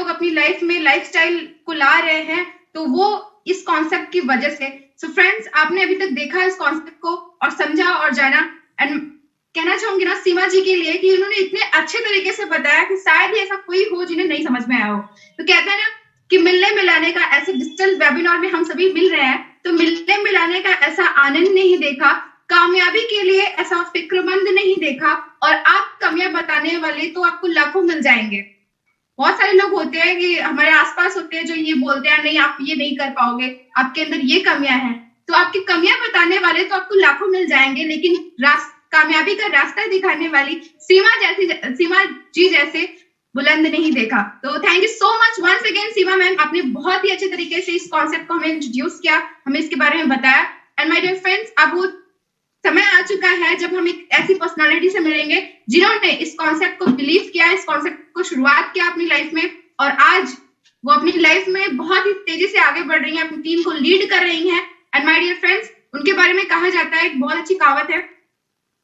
लोग अपनी लाइफ में लाइफस्टाइल को ला रहे हैं, तो वो इस कॉन्सेप्ट की वजह से। सो फ्रेंड्स, आपने अभी तक देखा इस कॉन्सेप्ट को और समझा और जाना। एंड कहना चाहूंगी ना सीमा जी के लिए कि उन्होंने इतने अच्छे तरीके से बताया कि शायद ही ऐसा कोई हो जिन्हें नहीं समझ में आया हो। तो कहते हैं ना कि मिलने मिलाने का, ऐसे डिजिटल वेबिनार में हम सभी मिल रहे हैं, तो मिलने मिलाने का ऐसा आनंद नहीं देखा, कामयाबी के लिए ऐसा फिक्रमंद नहीं देखा, और आप कमियां बताने वाले तो आपको लाखों मिल जाएंगे। बहुत सारे लोग होते हैं कि हमारे आसपास होते हैं जो ये बोलते हैं नहीं आप ये नहीं कर पाओगे, आपके अंदर ये कमियां हैं। तो आपकी कमियां बताने वाले तो आपको लाखों मिल जाएंगे, लेकिन कामयाबी का रास्ता दिखाने वाली सीमा जी जैसे बुलंद नहीं देखा। तो thank you so much once again Seema ma'am, आपने बहुत ही अच्छे तरीके से इस कॉन्सेप्ट को हमें इंट्रोड्यूस किया, हमें इसके बारे में बताया। एंड माय डियर फ्रेंड्स, अब वो समय आ चुका है जब हम एक ऐसी पर्सनालिटी से मिलेंगे जिन्होंने इस कॉन्सेप्ट को बिलीव किया, इस कॉन्सेप्ट को शुरुआत किया अपनी लाइफ में, और आज वो अपनी लाइफ में बहुत ही तेजी से आगे बढ़ रही हैं, अपनी टीम को लीड कर रही हैं। एंड माय डियर फ्रेंड्स, उनके बारे में कहा जाता है, एक बहुत अच्छी कहावत है,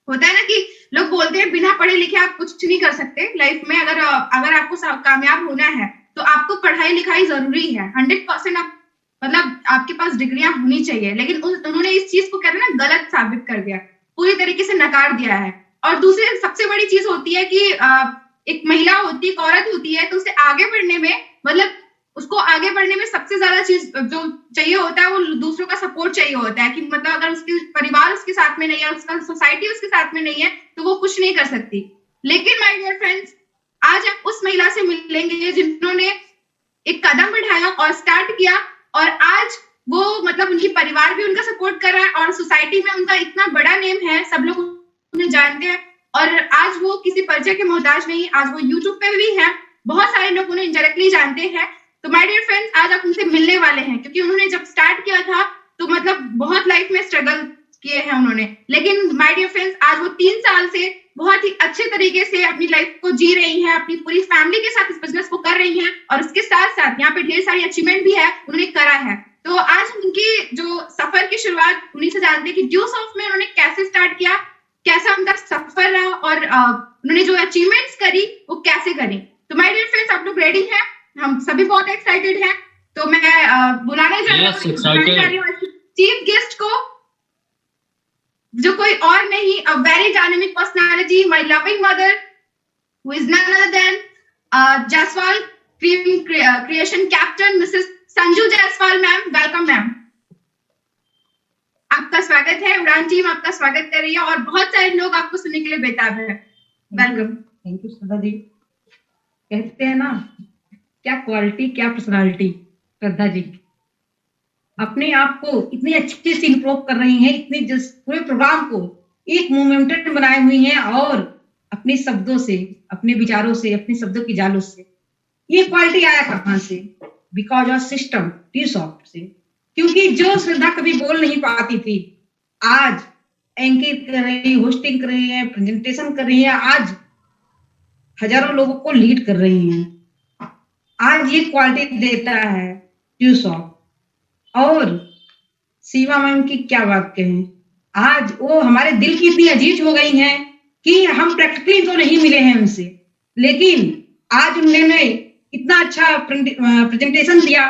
होता है ना कि लोग बोलते हैं बिना पढ़े लिखे आप कुछ नहीं कर सकते लाइफ में। अगर आपको कामयाब होना है तो आपको पढ़ाई लिखाई जरूरी है, 100% आप मतलब आपके पास डिग्रियां होनी चाहिए। लेकिन उन्होंने इस चीज को कहते हैं ना गलत साबित कर दिया, पूरी तरीके से नकार दिया है। और दूसरी सबसे बड़ी चीज होती है कि एक महिला होती है, एक औरत होती है, तो उसे आगे बढ़ने में, मतलब उसको आगे बढ़ने में सबसे ज्यादा चीज जो चाहिए होता है वो दूसरों का सपोर्ट चाहिए होता है। कि मतलब अगर उसके परिवार उसके साथ में नहीं है, उसका सोसाइटी उसके साथ में नहीं है, तो वो कुछ नहीं कर सकती। लेकिन माय डियर फ्रेंड्स, आज आप उस महिला से मिलेंगे जिन्होंने एक कदम बढ़ाया और स्टार्ट किया, और आज वो मतलब उनकी परिवार भी उनका सपोर्ट कर रहा है, और सोसाइटी में उनका इतना बड़ा नेम है, सब लोग उन्हें जानते हैं, और आज वो किसी परिचय के मोहताज नहीं, आज वो यूट्यूब पे भी है, बहुत सारे लोग उन्हें इनडायरेक्टली जानते हैं। तो माय डियर फ्रेंड्स, आज आप उनसे मिलने वाले हैं, क्योंकि उन्होंने जब स्टार्ट किया था तो मतलब बहुत लाइफ में स्ट्रगल किए हैं उन्होंने, लेकिन माय डियर फ्रेंड्स आज वो 3 साल से बहुत ही अच्छे तरीके से अपनी लाइफ को जी रही हैं, अपनी पूरी फैमिली के साथ इस बिजनेस को कर रही हैं, और उसके साथ साथ यहाँ पे ढेर सारी अचीवमेंट भी है उन्होंने करा है। तो आज उनकी जो सफर की शुरुआत उन्हीं से जानते हैं कि ड्यूसॉफ्ट में उन्होंने कैसे स्टार्ट किया, कैसा उनका सफर रहा, और उन्होंने जो अचीवमेंट्स करी वो कैसे करी। तो माय डियर फ्रेंड्स, आप लोग रेडी हैं? हम सभी बहुत एक्साइटेड हैं। तो मैं बुलाने जा रही हूँ चीफ गेस्ट को, जो कोई और नहीं, a very dynamic personality, my loving mother, who is none other than Jaiswal creation captain Mrs Sanju Jaiswal ma'am. Welcome ma'am, आपका स्वागत है। उड़ान टीम आपका स्वागत कर रही है, और बहुत सारे लोग आपको सुनने के लिए बेताब है। Welcome. Thank you Shraddha ji. कहते हैं ना, क्या क्वालिटी क्या पर्सनालिटी। श्रद्धा जी अपने आप को इतनी अच्छे से इम्प्रूव कर रही हैं, इतने पूरे प्रोग्राम को एक मोमेंटम बनाए हुई हैं, और अपने शब्दों से, अपने विचारों से, अपने शब्दों की जालों से ये क्वालिटी आया कहाँ से? बिकॉज ऑफ सिस्टम ड्यूसॉफ्ट से। क्योंकि जो श्रद्धा कभी बोल नहीं पाती थी, आज एंकर कर रही, होस्टिंग कर रही है, प्रेजेंटेशन कर रही है, आज हजारों लोगों को लीड कर रही हैं। आज ये क्वालिटी देता है ड्यूसॉफ्ट। और सीमा मैम की क्या बात कहें, आज वो हमारे दिल की इतनी अजीज हो गई हैं कि हम प्रैक्टिकली तो नहीं मिले हैं उनसे, लेकिन आज उन्होंने इतना अच्छा प्रेजेंटेशन दिया,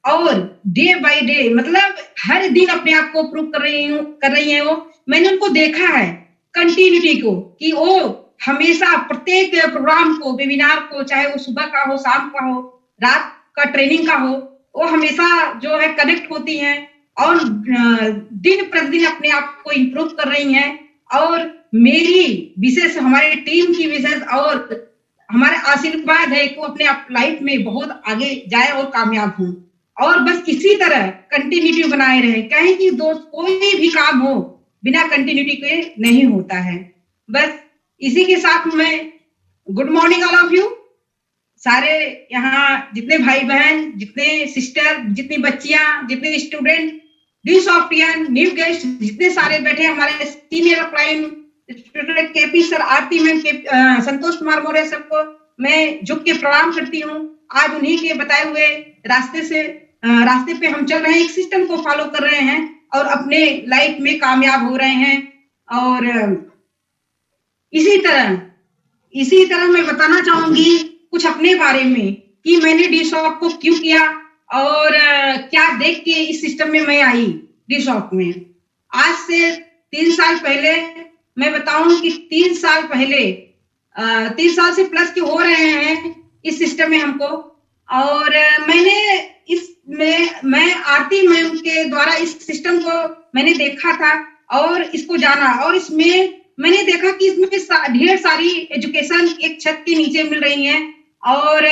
और डे बाय डे मतलब हर दिन अपने आप को प्रूव कर रही हैं वो। मैंने उनको देखा है कंटिन्यूटी को, कि वो हमेशा प्रत्येक प्रोग्राम को, वेबिनार को, चाहे वो सुबह का हो, शाम का हो, रात का ट्रेनिंग का हो, वो हमेशा जो है कनेक्ट होती हैं, और दिन प्रतिदिन अपने आप को इम्प्रूव कर रही हैं। और मेरी विशेष, हमारी टीम की विशेष और हमारा आशीर्वाद है कि वो अपने लाइफ में बहुत आगे जाए और कामयाब हो, और बस इसी तरह कंटिन्यूटी बनाए रहे। कहें कि दोस्त कोई भी काम हो बिना कंटिन्यूटी के नहीं होता है। बस इसी के साथ में good morning all of you, सारे यहाँ जितने भाई बहन, जितने सिस्टर, जितनी बच्चियां, जितने स्टूडेंट, ड्यूसॉफ्टियन, न्यू गेस्ट, जितने सारे बैठे, हमारे senior upline student KP sir, Aarti ma'am, Santosh Kumar Maurya, सबको मैं झुक के प्रणाम करती हूँ। आज उन्हीं के बताए हुए रास्ते पे हम चल रहे हैं, एक सिस्टम को फॉलो कर रहे हैं, और अपने लाइफ में कामयाब हो रहे हैं। और इसी तरह मैं बताना चाहूंगी कुछ अपने बारे में, कि मैंने डी शॉप को क्यों किया और क्या देख के इस सिस्टम में मैं आई डी शॉप में। आज से 3 साल पहले मैं बताऊं कि 3 साल पहले 3 साल से प्लस के हो रहे हैं इस सिस्टम में हमको। और मैंने इसमें मैं आरती मैम के द्वारा इस सिस्टम को मैंने देखा था और इसको जाना, और इसमें मैंने देखा कि इसमें ढेर सारी एजुकेशन एक छत के नीचे मिल रही है। और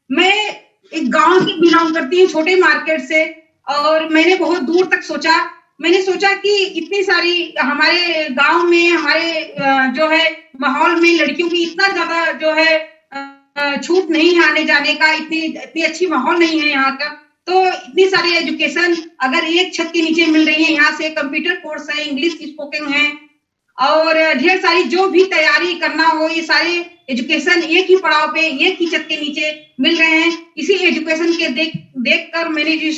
मैं एक गांव से बिलोंग करती हूँ, छोटे मार्केट से, और मैंने बहुत दूर तक सोचा। मैंने सोचा कि इतनी सारी हमारे गांव में, हमारे जो है माहौल में लड़कियों की इतना ज्यादा जो है छूट नहीं है आने जाने का, इतनी अच्छी माहौल नहीं है यहाँ का। तो इतनी सारी एजुकेशन अगर एक छत के नीचे मिल रही है, यहाँ से कंप्यूटर कोर्स है, इंग्लिश स्पोकन है, और ढेर सारी जो भी तैयारी करना हो, ये सारे एजुकेशन एक ही पड़ाव पे एक ही छत के नीचे मिल रहे हैं। इसी एजुकेशन के देख कर मैंने डी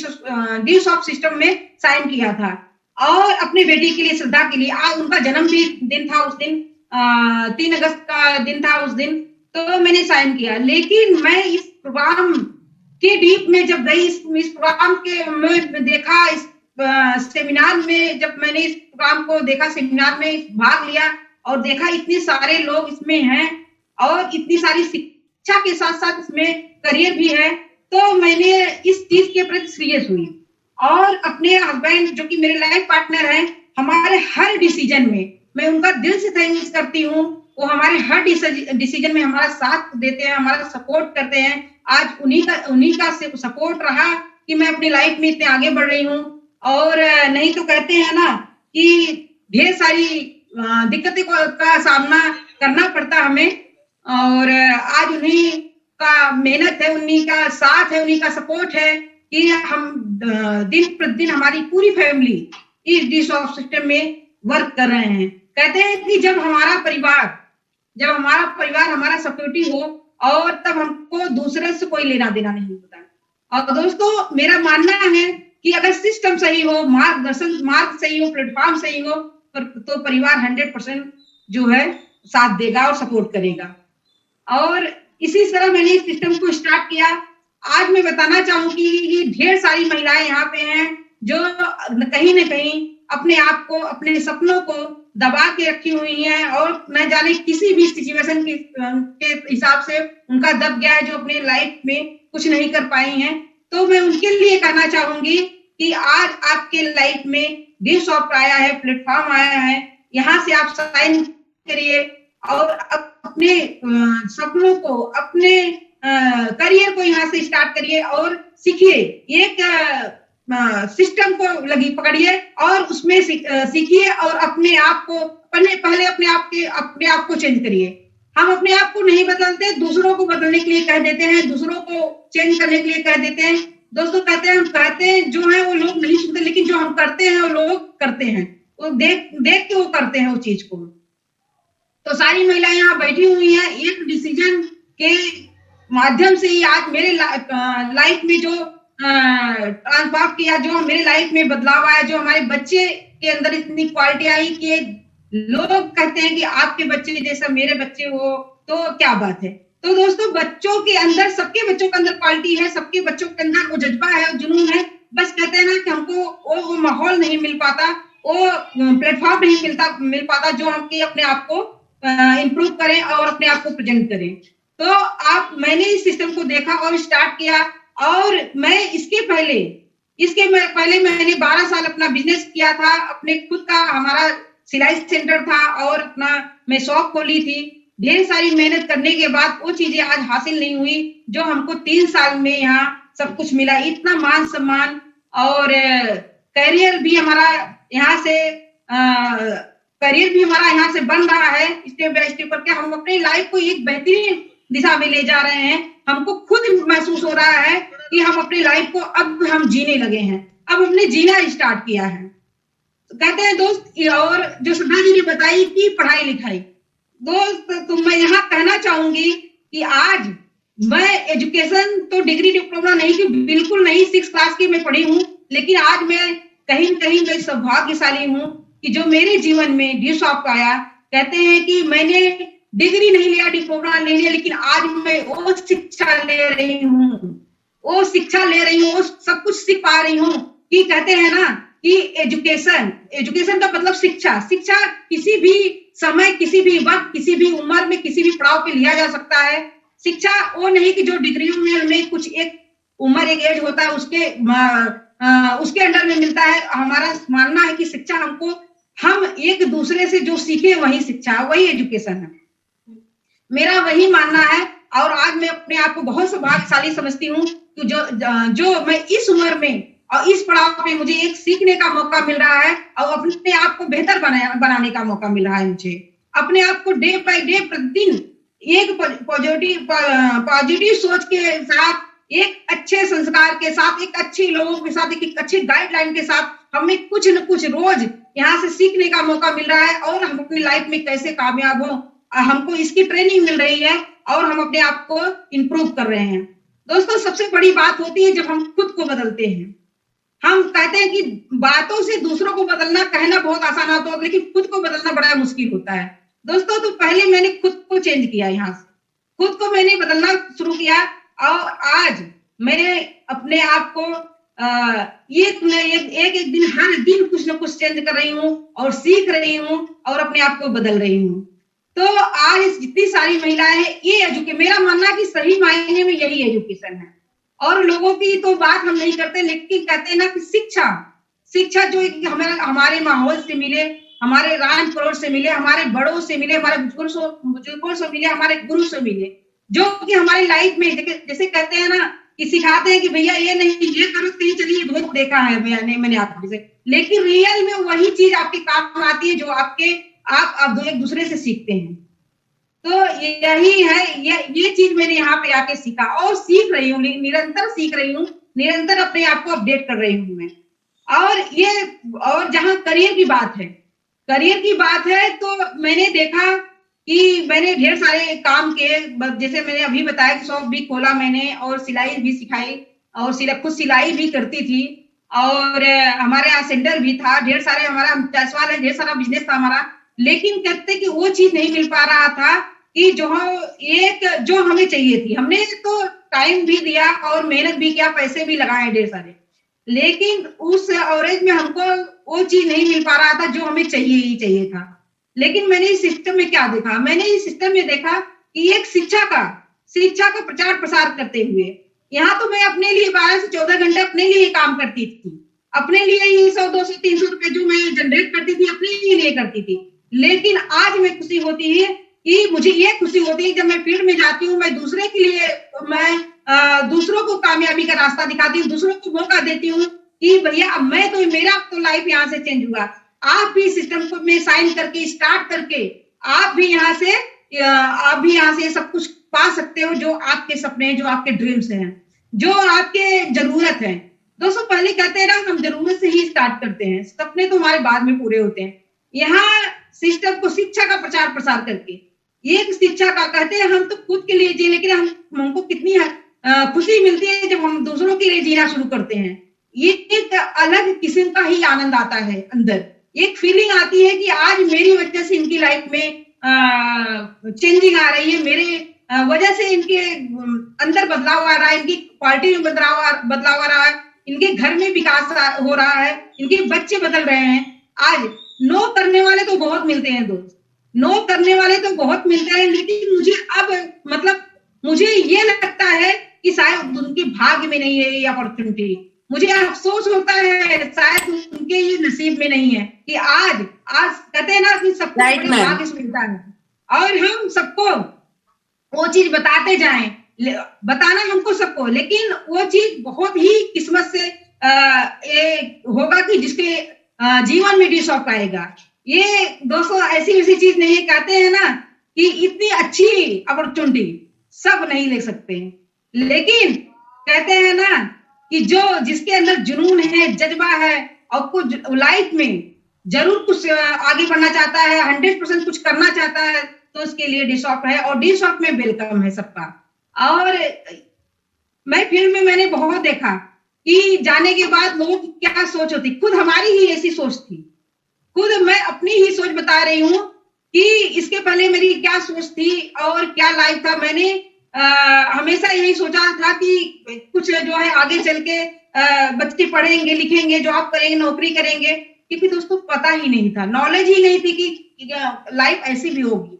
शॉप सिस्टम में साइन किया था। और अपनी बेटी के लिए, श्रद्धा के लिए, आज उनका जन्म भी दिन था उस दिन, 3 अगस्त का दिन था उस दिन, तो मैंने साइन किया। लेकिन मैं इस प्रोग्राम के डीप में जब गई, इस प्रोग्राम के मैं देखा, इस सेमिनार में जब मैंने इस प्रोग्राम को देखा, सेमिनार में भाग लिया और देखा इतने सारे लोग इसमें हैं और इतनी सारी शिक्षा के साथ साथ इसमें करियर भी है, तो मैंने इस चीज के प्रति सीरियस हुई। और अपने हस्बैंड जो कि मेरे लाइफ पार्टनर हैं, हमारे हर डिसीजन में मैं उनका दिल से थैंक्स करती हूँ। वो हमारे हर डिसीजन में हमारा साथ देते हैं, हमारा सपोर्ट करते हैं। आज उन्हीं का सपोर्ट रहा कि मैं अपनी लाइफ में इतने आगे बढ़ रही हूँ। और नहीं तो कहते हैं ना कि ढेर सारी दिक्कतें का सामना करना पड़ता हमें, और आज उन्हीं का मेहनत है, उन्हीं का साथ है, उन्हीं का सपोर्ट है कि हम दिन प्रतिदिन हमारी पूरी फैमिली इस डी शॉप सिस्टम में वर्क कर रहे हैं। कहते हैं कि जब हमारा परिवार हमारा सपोर्टिव हो, और तब हमको दूसरे से कोई लेना देना नहीं होता। और दोस्तों, मेरा मानना है कि अगर सिस्टम सही हो, मार्ग सही हो, प्लेटफॉर्म सही हो, तो परिवार 100% जो है साथ देगा और सपोर्ट करेगा। और इसी तरह मैंने इस सिस्टम को स्टार्ट किया। आज मैं बताना चाहूंगी कि ढेर सारी महिलाएं यहाँ पे हैं जो कहीं न कहीं अपने आप को, अपने सपनों को दबा के रखी हुई हैं, और न जाने किसी भी सिचुएशन के हिसाब से उनका दब गया है, जो अपने लाइफ में कुछ नहीं कर पाई हैं। तो मैं उनके लिए कहना चाहूंगी कि आज आपके लाइफ में डी शॉप आया है, प्लेटफॉर्म आया है, यहाँ से आप साइन करिए और अपने सपनों को, अपने करियर को यहाँ से स्टार्ट करिए और सीखिए। एक सिस्टम को लगी पकड़िए और उसमें सीखिए, और अपने आप को पहले अपने आप को चेंज करिए। हम अपने आप को नहीं बदलते, दूसरों को बदलने के लिए कह देते हैं, दूसरों को चेंज करने के लिए कह देते हैं। दोस्तों, हम कहते हैं जो है वो लोग नहीं सुनते, लेकिन जो हम करते हैं वो लोग करते हैं, वो देख के वो करते हैं उस चीज को। तो सारी महिलाएं यहाँ बैठी हुई हैं, एक डिसीजन के माध्यम से ही आज मेरे लाइफ में जो ट्रांसफॉर्म किया, जो मेरे लाइफ में बदलाव आया, जो हमारे बच्चे के अंदर इतनी क्वालिटी आई कि लोग कहते हैं कि आपके बच्चे जैसा मेरे बच्चे हो, तो क्या बात है। तो दोस्तों, बच्चों के अंदर, सबके बच्चों के अंदर क्वालिटी है, सबके बच्चों के अंदर वो जज्बा है, जुनून है। बस कहते हैं ना कि हमको वो माहौल नहीं मिल पाता, वो प्लेटफॉर्म नहीं मिल पाता जो हम अपने आप को इम्प्रूव करें और अपने आप को प्रेजेंट करें। तो मैंने इस सिस्टम को देखा और स्टार्ट किया। और मैं इसके पहले मैंने 12 साल अपना बिजनेस किया था, अपने खुद का हमारा सिलाई सेंटर था और अपना मैं शॉप खोली थी। ढेर सारी मेहनत करने के बाद वो चीजें आज हासिल नहीं हुई जो हमको 3 साल में यहाँ सब कुछ मिला। इतना मान सम्मान और करियर भी हमारा यहाँ से बन रहा है, स्टेप बाय स्टेप करके हम अपनी लाइफ को एक बेहतरीन दिशा में ले जा रहे हैं। हमको खुद महसूस हो रहा है कि हम अपनी लाइफ को अब हम जीने लगे हैं, अब हमने जीना स्टार्ट किया है। तो कहते हैं दोस्त, और जो श्रद्धा जी ने बताई कि पढ़ाई लिखाई, दोस्त तो मैं यहाँ कहना चाहूंगी कि आज मैं एजुकेशन तो डिग्री डिप्लोमा नहीं की, बिल्कुल नहीं, 6 क्लास की मैं पढ़ी हूँ, लेकिन आज मैं कहीं न कहीं मैं सौभाग्यशाली हूँ कि जो मेरे जीवन में डी शॉप आया। कहते हैं कि मैंने डिग्री नहीं लिया, डिप्लोमा नहीं लिया, लेकिन आज मैं वो शिक्षा ले रही हूँ, वो शिक्षा ले रही हूँ, वो सब कुछ सीख पा रही हूँ कि कहते हैं ना कि एजुकेशन, एजुकेशन का मतलब शिक्षा। शिक्षा किसी भी समय, किसी भी वक्त, किसी भी उम्र में, किसी भी पड़ाव पे लिया जा सकता है। शिक्षा वो नहीं कि जो डिग्रियों में हमें कुछ एक उम्र, एक एज होता है उसके अंडर में मिलता है। हमारा मानना है कि शिक्षा हमको, हम एक दूसरे से जो सीखे वही शिक्षा, वही एजुकेशन है, मेरा वही मानना है। और आज मैं अपने आप को बहुत सौभाग्यशाली समझती हूँ कि जो मैं इस उम्र में और इस पड़ाव पे मुझे एक सीखने का मौका मिल रहा है और अपने आप को बेहतर बनाने का मौका मिल रहा है। मुझे अपने आप को डे बाय डे, प्रतिदिन एक पॉजिटिव सोच के साथ, एक अच्छे संस्कार के साथ, एक अच्छे लोगों के साथ, एक अच्छे गाइडलाइन के साथ हमें कुछ न कुछ रोज यहाँ से सीखने का मौका मिल रहा है और हम अपनी लाइफ में कैसे कामयाब हो, हमको इसकी ट्रेनिंग मिल रही है और हम अपने आप को इम्प्रूव कर रहे हैं। दोस्तों, सबसे बड़ी बात होती है जब हम खुद को बदलते हैं। हम कहते हैं कि बातों से दूसरों को बदलना, कहना बहुत आसान होता है, लेकिन खुद को बदलना बड़ा मुश्किल होता है। दोस्तों, तो पहले मैंने खुद को चेंज किया, यहाँ से खुद को मैंने बदलना शुरू किया और आज मैंने अपने आप को एक एक दिन, हर दिन कुछ ना कुछ चेंज कर रही हूँ और सीख रही हूँ और अपने आप को बदल रही हूँ। तो आज जितनी सारी महिलाएं हैं, ये मेरा मानना है कि सही मायने में यही एजुकेशन है। और लोगों की तो बात हम नहीं करते, लेकिन कहते हैं ना कि शिक्षा, शिक्षा जो हमारे माहौल से मिले, हमारे रान पड़ोस से मिले, हमारे बड़ों से मिले, हमारे बुजुर्गों से मिले, हमारे गुरु से मिले, जो कि हमारी लाइफ में जैसे कहते हैं ना कि सिखाते हैं कि भैया ये नहीं, ये करो, कहीं चलिए, बहुत देखा है मैंने आपसे, लेकिन रियल में वही चीज आपके काम आती है जो आप एक दूसरे से सीखते हैं। तो यही है, ये चीज मैंने यहाँ पे आके सीखा और सीख रही हूँ, निरंतर सीख रही हूँ, निरंतर अपने आप को अपडेट कर रही हूँ मैं। और जहाँ करियर की बात है, करियर की बात है, तो मैंने देखा कि मैंने ढेर सारे काम किए, जैसे मैंने अभी बताया कि शॉप भी खोला मैंने और सिलाई भी सिखाई और खुद सिलाई भी करती थी और हमारे यहाँ सेंटर भी था, ढेर सारे हमारा जायसवाल है, ढेर सारा बिजनेस था हमारा, लेकिन कहते कि वो चीज नहीं मिल पा रहा था कि जो हमें चाहिए थी। हमने तो टाइम भी दिया और मेहनत भी किया, पैसे भी लगाए ढेर सारे, लेकिन उस एवरेज में हमको वो चीज नहीं मिल पा रहा था जो हमें चाहिए था। लेकिन मैंने इस सिस्टम में क्या देखा, मैंने इस सिस्टम में देखा कि एक शिक्षा का प्रचार प्रसार करते हुए, यहाँ तो मैं अपने लिए 12 से 14 घंटे अपने लिए काम करती थी, अपने लिए ही 100, 200, 300 रुपए जो मैं जनरेट करती थी अपने लिए करती थी। लेकिन आज मैं खुशी होती है कि मुझे ये खुशी होती है जब मैं फील्ड में जाती हूँ, मैं दूसरे के लिए, मैं दूसरों को कामयाबी का रास्ता दिखाती हूँ, दूसरों को मौका देती हूँ कि भैया अब मेरा तो लाइफ यहाँ से चेंज हुआ, आप भी सिस्टम को में साइन करके, स्टार्ट करके आप भी यहाँ से सब कुछ पा सकते हो, जो आपके सपने, जो आपके ड्रीम्स हैं, जो आपके जरूरत है। दोस्तों, पहले कहते हैं ना, हम जरूरत से ही स्टार्ट करते हैं, सपने तो हमारे बाद में पूरे होते हैं। यहाँ सिस्टम को शिक्षा का प्रचार प्रसार करके, एक शिक्षा का कहते हैं, हम तो खुद के लिए जी, लेकिन हमको कितनी खुशी मिलती है जब हम दूसरों के लिए जीना शुरू करते हैं। ये एक अलग किस्म का ही आनंद आता है, अंदर एक फीलिंग आती है कि आज मेरी वजह से इनकी लाइफ में चेंजिंग आ रही है, मेरे वजह से इनके अंदर बदलाव आ रहा है, इनकी क्वालिटी में बदलाव आ रहा है, इनके घर में विकास हो रहा है, इनके बच्चे बदल रहे हैं। आज नो करने वाले तो बहुत मिलते हैं दोस्त, नो करने वाले तो बहुत मिलते हैं, लेकिन मुझे अब मुझे ये लगता है कि शायद उनके भाग्य में नहीं है ये अपॉर्चुनिटी। मुझे अफसोस होता है शायद उनके ये नसीब में नहीं है कि आज कहते हैं ना कि सबको भाग्य से मिलता है और हम सबको वो चीज बताते जाएं, बताना हमको सबको, लेकिन वो चीज बहुत ही किस्मत से होगा कि जिसके जीवन में डिश ऑफ आएगा। ये दोस्तों ऐसी वैसी चीज नहीं है, कहते हैं ना कि इतनी अच्छी अपॉर्चुनिटी सब नहीं ले सकते हैं, लेकिन कहते हैं ना कि जिसके अंदर जुनून है, जज्बा है और कुछ लाइफ में जरूर कुछ आगे बढ़ना चाहता है, 100% कुछ करना चाहता है, तो उसके लिए डी शॉप है और डी शॉप में वेलकम है सबका। और मैं फील्ड में मैंने बहुत देखा कि जाने के बाद लोगों की क्या सोच होती, खुद हमारी ही ऐसी सोच थी, खुद मैं अपनी ही सोच बता रही हूँ कि इसके पहले मेरी क्या सोच थी और क्या लाइफ था। मैंने हमेशा यही सोचा था कि कुछ जो है आगे चल के बच्चे पढ़ेंगे, लिखेंगे, जॉब करेंगे, नौकरी करेंगे, क्योंकि दोस्तों पता ही नहीं था, नॉलेज ही नहीं थी कि लाइफ ऐसी भी होगी।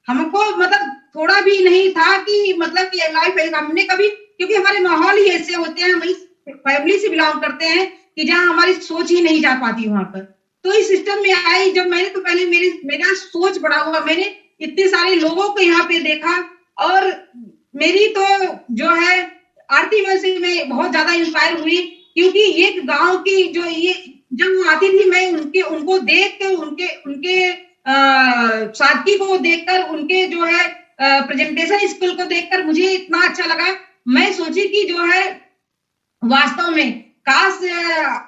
हमको मतलब थोड़ा भी नहीं था कि मतलब कि लाइफ हमने कभी, क्योंकि हमारे माहौल ही ऐसे होते हैं, हम इस फैमिली से बिलोंग करते हैं कि जहाँ हमारी सोच ही नहीं जा पाती वहां पर। तो इस सिस्टम में आई जब मैंने, तो पहले मेरा सोच बड़ा हुआ, मैंने इतने सारे लोगों को यहाँ पे देखा और मेरी तो जो है आरती में से मैं बहुत ज्यादा इंस्पायर हुई, क्योंकि ये गांव की जो ये जब वो आती थी, मैं उनको देख कर, उनके उनके सादगी को देखकर, उनके जो है प्रेजेंटेशन स्किल को देखकर मुझे इतना अच्छा लगा। मैं सोची कि जो है वास्तव में काश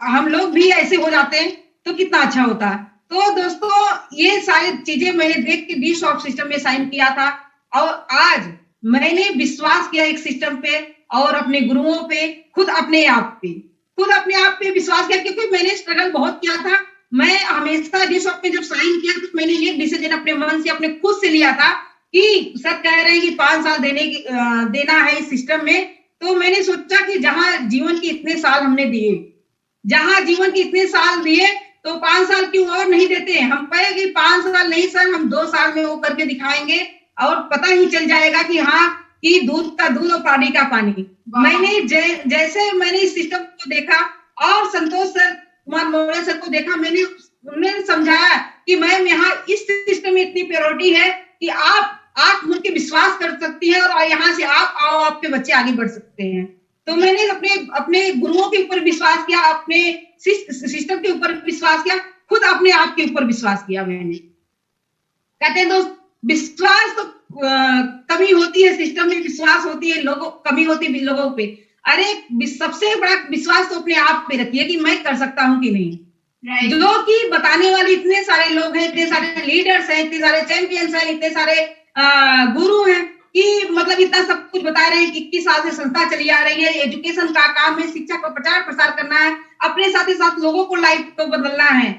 हम लोग भी ऐसे हो जाते हैं तो कितना अच्छा होता। तो दोस्तों ये सारी चीजें मैंने देख के डी शॉप सिस्टम में साइन किया था और आज मैंने विश्वास किया एक सिस्टम पे और अपने गुरुओं पे, खुद अपने आप पे विश्वास किया, क्योंकि मैंने स्ट्रगल बहुत किया था। मैं हमेशा डी शॉप में जब साइन किया तो मैंने ये डिसीजन अपने मन से, अपने खुद से लिया था कि सर कह रहे हैं कि 5 साल देना है इस सिस्टम में। तो मैंने सोचा कि जहां जीवन के इतने साल हमने दिए, जहां जीवन के इतने साल दिए, तो 5 साल क्यों और नहीं देते। हम कहे कि 5 साल नहीं सर, हम 2 साल में वो करके दिखाएंगे और पता ही चल जाएगा कि हाँ, कि दूध का दूध और पानी का पानी। मैंने जैसे मैंने इस सिस्टम को देखा और संतोष सर, कुमार मौर्य सर को देखा, मैंने उन्हें समझाया कि मैम यहाँ इस सिस्टम में इतनी प्रायोरिटी है कि आप मुझ के विश्वास कर सकती हैं और यहाँ से आप आओ, आपके बच्चे आगे बढ़ सकते हैं। तो मैंने अपने गुरुओं के ऊपर विश्वास किया, अपने सिस्टम के ऊपर विश्वास किया, खुद अपने आप के ऊपर विश्वास किया मैंने। कहते हैं दोस्त, विश्वास तो कमी होती है सिस्टम में, विश्वास होती है कमी होती है लोगों पे। अरे सबसे बड़ा विश्वास तो अपने आप पे रखिए कि मैं कर सकता हूँ कि नहीं। जो कि बताने वाले इतने सारे लोग हैं, इतने सारे लीडर्स हैं, इतने सारे चैंपियंस हैं, इतने सारे गुरु हैं कि मतलब इतना सब कुछ बता रहे हैं कि 21 साल से संस्था चली आ रही है, एजुकेशन का काम है, शिक्षा का प्रचार प्रसार करना है, अपने साथ ही साथ लोगों को लाइफ को बदलना है।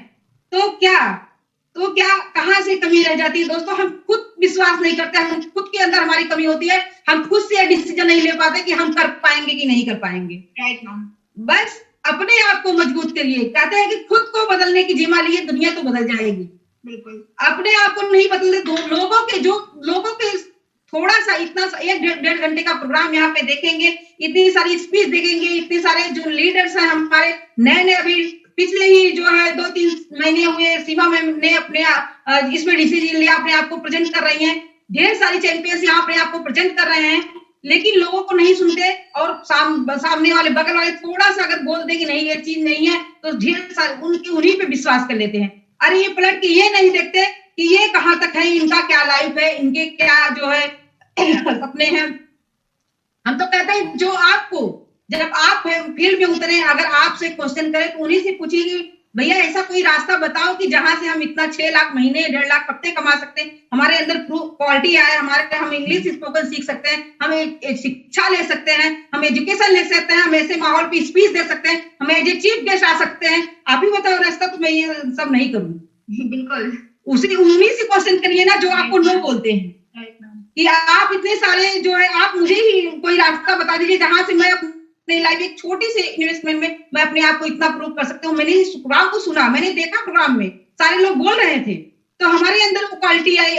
तो क्या कहाँ से कमी रह जाती है दोस्तों। हम खुद विश्वास नहीं करते, हम खुद के अंदर हमारी कमी होती है, हम खुद से डिसीजन नहीं ले पाते कि हम कर पाएंगे कि नहीं कर पाएंगे। बस अपने आप को मजबूत करिए। कहते हैं कि खुद को बदलने की जिम्मा लिए दुनिया तो बदल जाएगी। बिल्कुल अपने आप को नहीं बदलते, लोगों के थोड़ा सा, इतना सा 1-1.5 घंटे का प्रोग्राम यहाँ पे देखेंगे, इतनी सारी स्पीच देखेंगे, इतने सारे जो लीडर्स हैं हमारे नए अभी पिछले ही जो है 2-3 महीने हुए, सीमा मैम ने अपने इसमें डिसीजन लिया, अपने आप को प्रेजेंट कर रही हैं। ढेर सारी चैंपियंस यहाँ अपने आप को प्रेजेंट कर रहे हैं, लेकिन लोगों को नहीं सुनते और सामने वाले बगल वाले थोड़ा सा अगर बोल दे कि नहीं ये चीज नहीं है, तो ढेर सारे उन्हीं पे विश्वास कर लेते हैं। अरे ये पलट के ये नहीं देखते कि ये कहाँ तक है, इनका क्या लाइफ है, इनके क्या जो है सपने हैं। हम तो कहते हैं जो आपको, जब आप फील्ड में उतरे, अगर आपसे क्वेश्चन करें तो उन्हीं से पूछिए कि भैया ऐसा कोई रास्ता बताओ कि जहां से हम इतना 6 लाख महीने 1.5 लाख पत्ते कमा सकते हैं, हमारे अंदर क्वालिटी आए, हम इंग्लिश स्पोकन सीख सकते हैं, हम शिक्षा ले सकते हैं, हम एजुकेशन ले सकते हैं, हम ऐसे माहौल पे स्पीच दे सकते हैं, हम एज ए चीफ गेस्ट आ सकते हैं। आप ही बताओ रास्ता, तो मैं ये सब नहीं करूंगी। बिल्कुल उन्हीं से क्वेश्चन करिए ना जो आपको नो बोलते हैं कि आप इतने सारे जो है, आप मुझे ही कोई रास्ता बता दीजिए जहां से मैं अपनी लाइफ एक छोटी से इन्वेस्टमेंट में मैं अपने आप को इतना प्रूव कर सकती हूँ। मैंने इस प्रोग्राम को सुना, मैंने देखा प्रोग्राम में सारे लोग बोल रहे थे, तो हमारे अंदर वो क्वालिटी आई।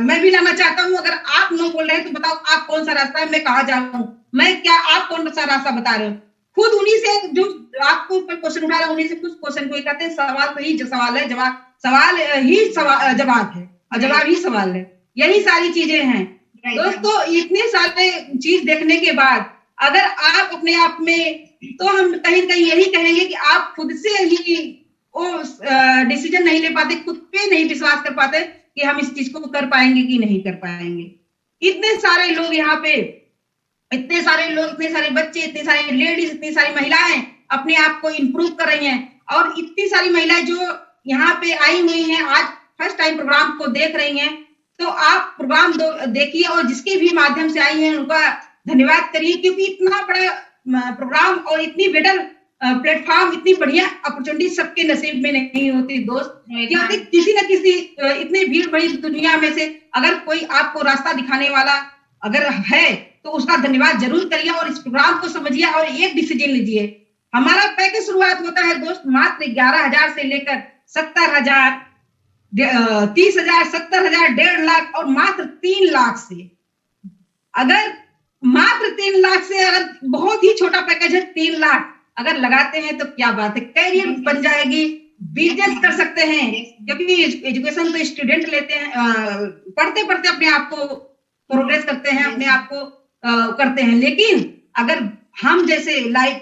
मैं भी लाना चाहता हूँ। अगर आप नो बोल रहे हैं तो बताओ आप कौन सा रास्ता है, मैं कहाँ जाऊँ, मैं क्या, आप कौन सा रास्ता बता रहे हो। खुद उन्हीं से जो आपको ऊपर क्वेश्चन उठा रहे हैं, उन्हीं से कुछ क्वेश्चन को कहते हैं सवाल तो ही सवाल है, सवाल ही जवाब है और जवाब ही सवाल है। यही सारी चीजें हैं दोस्तों। इतने सारे चीज देखने के बाद अगर आप अपने आप में, तो हम कहीं कहीं यही कहेंगे कि आप खुद से ही वो डिसीजन नहीं ले पाते, खुद पे नहीं विश्वास कर पाते कि हम इस चीज को कर पाएंगे कि नहीं कर पाएंगे। इतने सारे लोग यहाँ पे, इतने सारे लोग, इतने सारे बच्चे, इतने सारे लेडीज, इतनी सारी महिलाएं अपने आप को इम्प्रूव कर रही हैं, और इतनी सारी महिलाएं जो यहाँ पे आई हुई हैं, आज फर्स्ट टाइम प्रोग्राम को देख रही हैं। तो आप प्रोग्राम देखिए और जिसके भी माध्यम से आई हैं उनका धन्यवाद करिए, क्योंकि इतना बड़ा प्रोग्राम और इतनी बेटर प्लेटफॉर्म, इतनी बढ़िया अपॉर्चुनिटी सबके नसीब में नहीं होती दोस्त। क्योंकि किसी न किसी इतनी भीड़ भरी दुनिया में से अगर कोई आपको रास्ता दिखाने वाला अगर है तो उसका धन्यवाद जरूर करिए और इस प्रोग्राम को समझिए और एक डिसीजन लीजिए। हमारा पैकेज शुरुआत होता है दोस्त मात्र 11,000 से लेकर 70,000, 30,000, 70,000, 1.5 लाख और मात्र 3 लाख से। अगर मात्र 3 लाख से अगर बहुत ही छोटा पैकेज है 3 लाख अगर लगाते हैं तो क्या बात है, कैरियर बन जाएगी, बिजनेस कर सकते हैं। क्योंकि एजुकेशन तो स्टूडेंट लेते हैं, पढ़ते पढ़ते अपने आप को प्रोग्रेस करते हैं, अपने आप को करते हैं। लेकिन अगर हम जैसे लाइक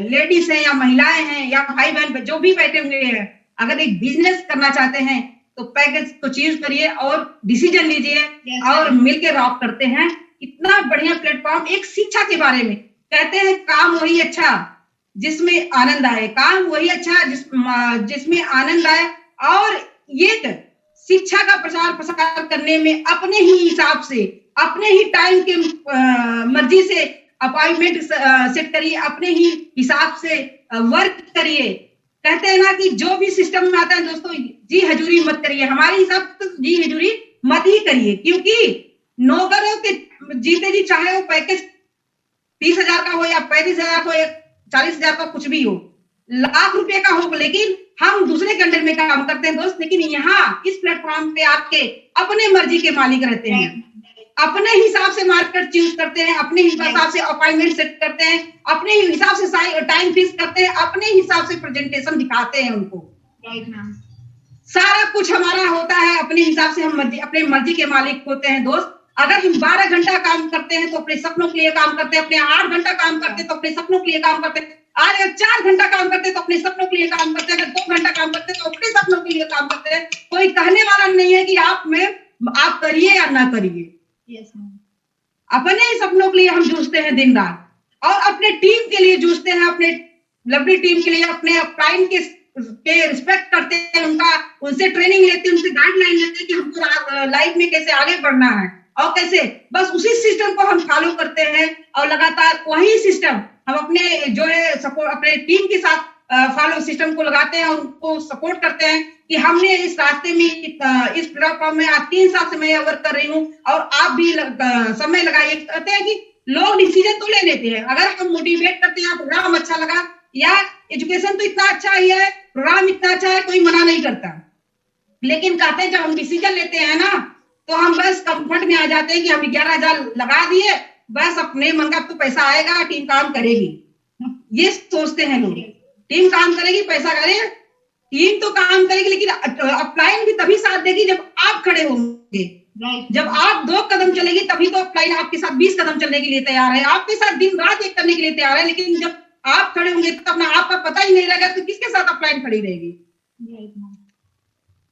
लेडीज हैं या महिलाएं हैं या भाई बहन जो भी बैठे हुए हैं, अगर एक बिजनेस करना चाहते हैं तो पैकेज को चूज करिए और डिसीजन लीजिए और मिलकर रॉक करते हैं। इतना बढ़िया प्लेटफॉर्म। एक शिक्षा के बारे में कहते हैं, काम वही अच्छा जिसमें आनंद आए, काम वही अच्छा जिसमें आनंद आए। और ये शिक्षा का प्रचार प्रसार करने में अपने ही हिसाब से, अपने ही टाइम के मर्जी से अपॉइंटमेंट सेट करिए, अपने ही हिसाब से वर्क करिए। कहते हैं ना कि जो भी सिस्टम में आता है दोस्तों, जी हजूरी मत करिए। हमारे हिसाब से जी हजूरी मत ही करिए, क्योंकि नौकरों के जीते जी चाहे वो पैकेज 30,000 का हो या 35,000 हो या 40,000 का, कुछ भी हो, लाख रुपए का हो, लेकिन हम दूसरे के अंडर में काम करते हैं दोस्त। लेकिन यहाँ इस प्लेटफॉर्म पे आपके अपने मर्जी के मालिक रहते हैं, अपने हिसाब से मार्केट चूज करते हैं, अपने हिसाब से अपॉइंटमेंट सेट करते हैं, अपने हिसाब से टाइम फिक्स करते हैं, अपने हिसाब से प्रेजेंटेशन दिखाते हैं उनको। सारा कुछ हमारा होता है अपने हिसाब से, हम अपने मर्जी के मालिक होते हैं दोस्त। अगर हम 12 घंटा काम करते हैं तो अपने सपनों के लिए काम करते हैं, अपने 8 घंटा काम करते हैं तो अपने सपनों के लिए काम करते हैं, अगर 4 घंटा काम करते हैं तो अपने सपनों के लिए काम करते हैं, अगर 2 घंटा काम करते हैं तो अपने सपनों के लिए काम करते हैं। कोई कहने वाला नहीं है कि आप करिए या ना करिए। अपने ही सपनों के लिए हम जूझते हैं दिन रात और अपने टीम के लिए जूझते हैं, अपने लवली टीम के लिए, अपने क्लाइंट के रिस्पेक्ट करते हैं, उनसे ट्रेनिंग लेते हैं, उनसे गाइडलाइन लेते हैं कि हमको लाइफ में कैसे आगे बढ़ना है और कैसे, बस उसी सिस्टम को हम फॉलो करते हैं और लगातार वही सिस्टम हम अपने जो है सपोर्ट अपने टीम के साथ फॉलो सिस्टम को लगाते हैं और उनको सपोर्ट करते हैं कि हमने इस रास्ते में इस प्लेटफॉर्म में आज 3 साल से मैं वर्क कर रही हूँ और आप भी समय लगाइए। कहते हैं कि लोग डिसीजन तो ले लेते हैं, अगर हम मोटिवेट करते हैं, प्रोग्राम अच्छा लगा या एजुकेशन तो इतना अच्छा ही है, प्रोग्राम इतना अच्छा है, कोई मना नहीं करता। लेकिन कहते हैं जब हम डिसीजन लेते हैं ना तो हम बस कंफर्ट में आ जाते हैं कि हम 11,000 लगा दिए, बस अपने मन का तो पैसा आएगा, टीम काम करेगी, ये सोचते हैं लोग। टीम काम करेगी, पैसा करेगा, टीम तो काम करेगी, लेकिन अपलाइन भी तभी साथ देगी जब आप खड़े होंगे। जब आप 2 कदम चलेगी तभी तो अपलाइन आपके साथ 20 कदम चलने के लिए तैयार है, आपके साथ दिन रात एक करने के लिए तैयार है। लेकिन जब आप खड़े होंगे तो अपना आपका पता ही नहीं रहेगा तो किसके साथ अपलाइन खड़ी रहेगी।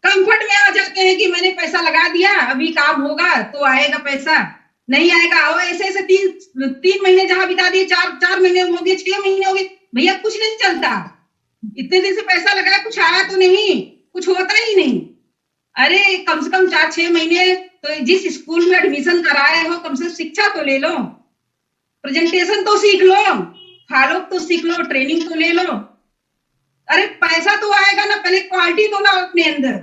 कंफर्ट में आ जाते हैं कि मैंने पैसा लगा दिया, अभी काम होगा तो आएगा पैसा, नहीं आएगा। और ऐसे 3 महीने जहां बिता दिए, 4 महीने हो गए, 6 महीने हो गए, भैया कुछ नहीं चलता। इतने दिन से पैसा लगाया, कुछ आया तो नहीं, कुछ होता ही नहीं। अरे कम से कम 4-6 महीने तो जिस स्कूल में एडमिशन कराए हो कम से कम शिक्षा तो ले लो, प्रेजेंटेशन तो सीख लो, फॉलो तो सीख लो, ट्रेनिंग तो ले लो। अरे पैसा तो आएगा ना, पहले क्वालिटी तो लाओ अपने अंदर,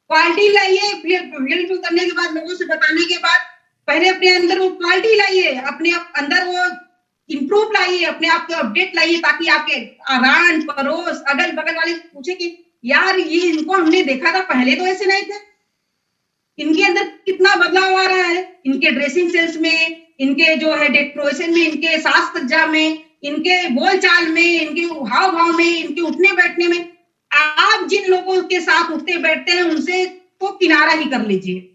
क्वालिटी लाइए। फील्ड करने के बाद, लोगों से बताने के बाद पहले अपने अंदर वो क्वालिटी लाइए, अपने अंदर वो इंप्रूव लाइए, अपने आप को अपडेट लाइए, ताकि आपके आरान पड़ोस अगल बगल वाले पूछे कि यार ये इनको हमने देखा था, पहले तो ऐसे नहीं थे, इनके अंदर कितना बदलाव आ रहा है, इनके ड्रेसिंग सेंस में, इनके जो है डेकोरेशन में, इनके साज सज्जा में, इनके बोलचाल में, इनके हाव भाव में, इनके उठने बैठने में। आप जिन लोगों के साथ उठते बैठते हैं उनसे तो किनारा ही कर लीजिए।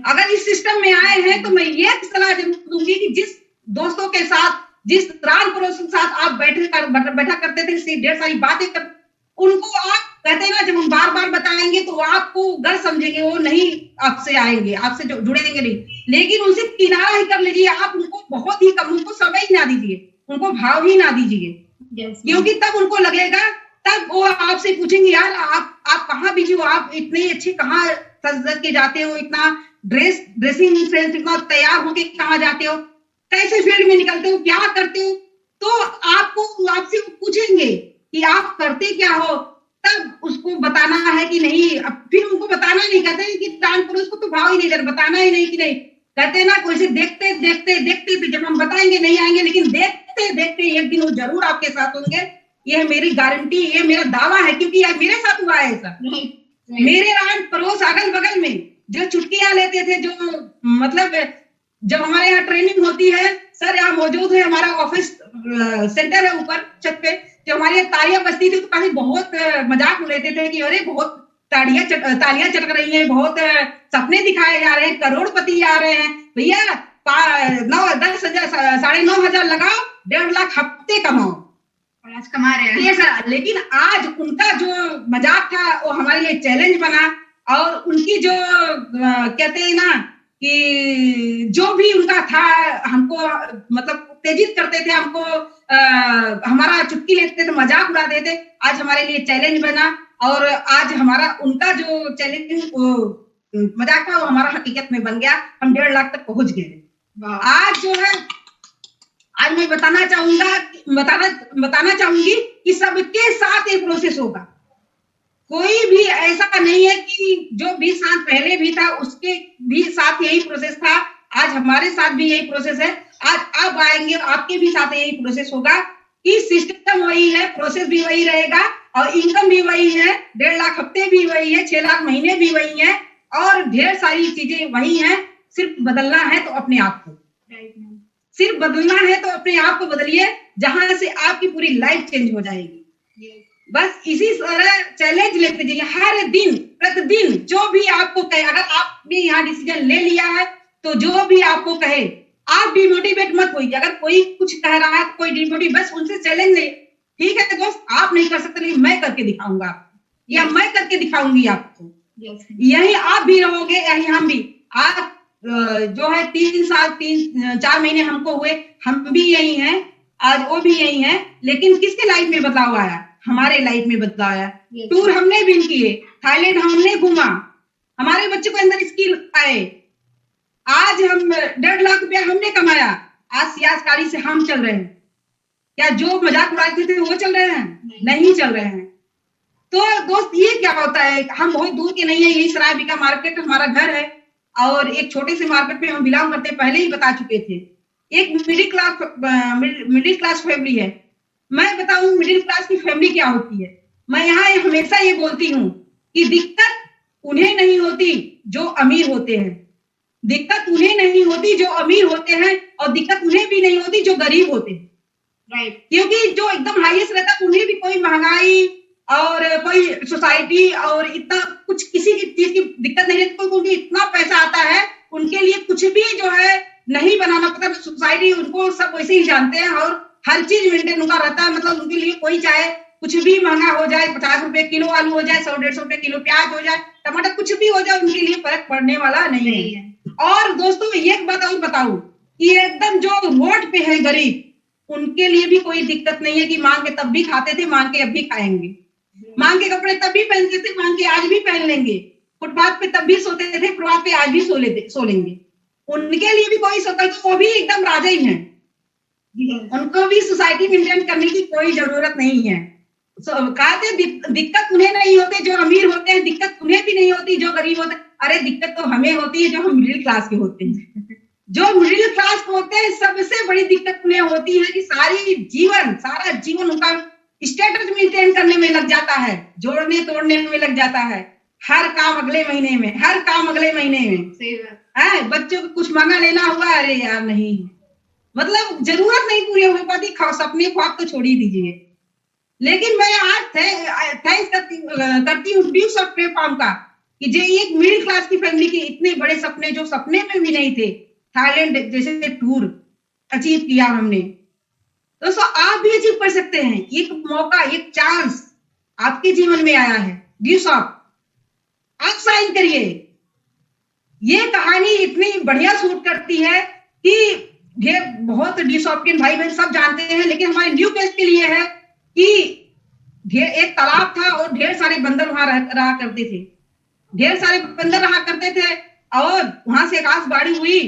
अगर इस सिस्टम में आए हैं तो मैं ये सलाह जरूर दूंगी कि जिस दोस्तों के साथ, जिस रान पड़ोस के साथ आप बैठा करते थे, ढेर सारी बातें कर, उनको आप कहते हैं ना, जब हम बार बार बताएंगे तो आपको गलत समझेंगे, वो नहीं आपसे आएंगे, आपसे जुड़ेंगे नहीं। लेकिन उनसे किनारा ही कर लीजिए, आप उनको बहुत ही कम, उनको समय ही ना दीजिए, उनको भाव ही ना दीजिए। क्योंकि तब उनको लगेगा, तब वो आपसे पूछेंगे यार आप कहाँ बिजी हो, आप इतने अच्छे कहाँ सज के जाते हो, इतना ड्रेसिंग सेंस, इतना तैयार होके कहाँ जाते हो, कैसे फील्ड में निकलते हो, क्या करते हो। तो आपको आपसे वो पूछेंगे कि आप करते क्या हो, तब उसको बताना है कि नहीं। अब फिर उनको बताना नहीं, कहते हैं कि दान करो, उसको तो भाव ही नहीं, बताना ही नहीं कि नहीं, कहते हैं ना कोई से देखते देखते देखते थे, जब हम बताएंगे नहीं आएंगे, लेकिन देखते देखते एक दिन वो जरूर आपके साथ होंगे। ये मेरी गारंटी, ये मेरा दावा है, क्योंकि यार मेरे साथ हुआ है ऐसा। मेरे आस पड़ोस अगल बगल में जो चुटकियां लेते थे, जो मतलब जब हमारे यहाँ ट्रेनिंग होती है, सर यहाँ मौजूद है, हमारा ऑफिस सेंटर है ऊपर छत पे, जो हमारी तालियां बजती थी तो काफी बहुत मजाक उड़ाते थे कि अरे बहुत तालियां चटक रही हैं, बहुत सपने दिखाए जा रहे हैं, करोड़पति आ रहे हैं भैया, 9-10 हजार 9,500 लगाओ, 1.5 लाख हफ्ते कमाओ, और आज कमा रहे हैं। ये सर, लेकिन आज उनका जो मजाक था वो हमारे लिए चैलेंज बना। और उनकी जो कहते हैं ना कि जो भी उनका था, हमको मतलब उत्तेजित करते थे, हमको हमारा चुटकी लेते थे, मजाक उड़ाते थे, आज हमारे लिए चैलेंज बना। और आज हमारा उनका जो चैलेंज मजाक था वो हमारा हकीकत में बन गया, हम 1.5 लाख तक पहुंच गए। आज जो है, आज मैं बताना चाहूंगी कि सबके साथ एक प्रोसेस होगा। कोई भी ऐसा नहीं है कि जो 20 साल पहले भी था उसके भी साथ यही प्रोसेस था, आज हमारे साथ भी यही प्रोसेस है। आज आप आएंगे, आपके भी साथ यही प्रोसेस होगा कि सिस्टम वही है, प्रोसेस भी वही रहेगा, और इनकम भी वही है, 1.5 लाख हफ्ते भी वही है, 6 लाख महीने भी वही है, और ढेर सारी चीजें वही हैं। सिर्फ बदलना है तो अपने आप को, सिर्फ बदलना है तो अपने आप को बदलिए, जहां से आपकी पूरी लाइफ चेंज हो जाएगी। बस इसी तरह चैलेंज लेते जाइए, हर दिन प्रतिदिन जो भी आपको कहे, अगर आपने यहाँ डिसीजन ले लिया है तो जो भी आपको कहे आप डिमोटिवेट मत होइए। अगर कोई कुछ कह रहा है कोई डिमोटिवेट, बस उनसे चैलेंज ले, ठीक है दोस्त आप नहीं कर सकते, लेकिन मैं करके दिखाऊंगा आपको, या मैं करके दिखाऊंगी आपको। यही आप भी रहोगे, यही हम भी। आप जो है 3-4 महीने हमको हुए, हम भी यही हैं, आज वो भी यही हैं, लेकिन किसके लाइफ में बदलाव आया? हमारे लाइफ में बदलाव आया। टूर हमने भी किए, थाईलैंड हमने घूमा, हमारे बच्चों के अंदर स्किल आए, आज हम 1.5 लाख रुपया हमने कमाया, आज सियासकारी से हम चल रहे हैं। क्या जो मजाक उड़ाते थे वो चल रहे हैं? नहीं चल रहे हैं। तो दोस्त ये क्या होता है, हम बहुत दूर के नहीं है, यही सरायबिका मार्केट हमारा घर है, और एक छोटे से मार्केट में हम बिलोंग करते हैं, पहले ही बता चुके थे। एक मिडिल क्लास फैमिली है। मैं बताऊं मिडिल क्लास की फैमिली क्या होती है। मैं यहाँ हमेशा ये बोलती हूँ कि दिक्कत उन्हें नहीं होती जो अमीर होते हैं, दिक्कत उन्हें नहीं होती जो अमीर होते हैं, और दिक्कत उन्हें भी नहीं होती जो गरीब होते हैं। राइट, क्योंकि जो एकदम हाईएस्ट रहता है उन्हें भी कोई महंगाई और कोई सोसाइटी और इतना कुछ किसी की चीज की दिक्कत नहीं रहती, क्योंकि इतना पैसा आता है उनके लिए कुछ भी जो है नहीं बनाना पड़ता। सोसाइटी उनको सब वैसे ही जानते हैं, और हर चीज मेंटेन उनका रहता है। मतलब उनके लिए कोई चाहे कुछ भी महंगा हो जाए, 50 रुपए किलो आलू हो जाए, 100-150 रुपए किलो प्याज हो जाए, टमाटर, कुछ भी हो जाए, उनके लिए फर्क पड़ने वाला नहीं है। और दोस्तों एक बात और बताऊं कि एकदम जो रोड पे है गरीब, उनके लिए भी कोई दिक्कत नहीं है कि मांग के तब भी खाते थे, मांग के अब भी खाएंगे, मांग के कपड़े तब भी पहनते थे, मांग के आज भी पहन लेंगे, फुटपाथ पे तब भी सोते थे, फुटपाथ पे आज भी सो लेंगे। उनके लिए भी कोई सोता, तो वो भी एकदम राजा ही है, उनको भी सोसाइटी मेंटेन करने की कोई जरूरत नहीं है। कहते दिक्कत उन्हें नहीं होती जो अमीर होते हैं, दिक्कत उन्हें भी नहीं होती जो गरीब होते हैं। अरे दिक्कत तो हमें होती है जो हम मिडिल क्लास के होते हैं। जो मिडिल क्लास के होते हैं सबसे बड़ी दिक्कत उन्हें होती है कि सारा जीवन उनका स्टेटस मेंटेन करने में लग जाता है, जोड़ने तोड़ने में लग जाता है, हर काम अगले महीने में, हर काम अगले महीने में। सही बात है। बच्चों को कुछ महंगा लेना हुआ, अरे यार नहीं, मतलब जरूरत नहीं पूरी हो पाती, सपने ख्वाब तो छोड़ ही दीजिए। लेकिन मैं आज थैंक्स करती हूँ ड्यूस ऑफ प्लेटफॉर्म का कि जो एक मिडिल क्लास की फैमिली के इतने बड़े सपने जो सपने में भी नहीं थे, थाईलैंड जैसे टूर अचीव किया हमने। दोस्तों आप भी अचीव कर सकते हैं, एक मौका, एक चांस आपके जीवन में आया है। ड्यूस ऑफ, आप साइन करिए। ये कहानी इतनी बढ़िया सूट करती है कि बहुत ड्यूस ऑफ के भाई बहन सब जानते हैं, लेकिन हमारे न्यू केस के लिए है कि एक तालाब था और ढेर सारे बंदर वहां रहा करते थे, ढेर सारे बंदर रहा करते थे, और वहां से आकाशवाणी हुई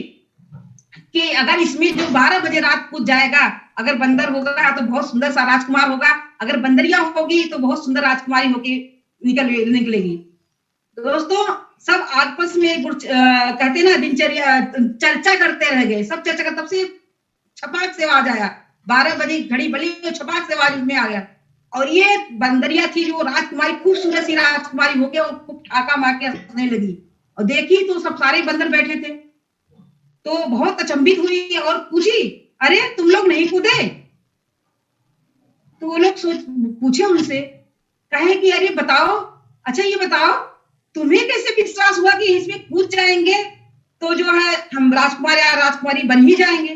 कि अगर इसमें जो 12 बजे रात कूद जाएगा अगर बंदर होगा तो बहुत सुंदर सा राजकुमार होगा, अगर बंदरिया होगी तो बहुत सुंदर राजकुमारी होके निकलेगी। दोस्तों सब आपस में कहते ना दिनचर्या चर्चा करते रह गए, सब चर्चा कर, तब से छपाक से आवाज आया, 12 बजे घड़ी बली तो छपाक से आवाज में आ गया, और ये बंदरिया थी जो राजकुमारी, खूबसूरत सी राजकुमारी होके और खूब ठाका मार के हंसने लगी, और देखी तो सब सारे बंदर बैठे थे, तो बहुत अचंभित हुई और पूछी, अरे तुम लोग नहीं कूदे? तो वो लोग पूछे उनसे, कहे कि अरे बताओ, अच्छा ये बताओ तुम्हें कैसे विश्वास हुआ कि इसमें कूद जाएंगे तो जो है हम राजकुमार या राजकुमारी बन ही जाएंगे?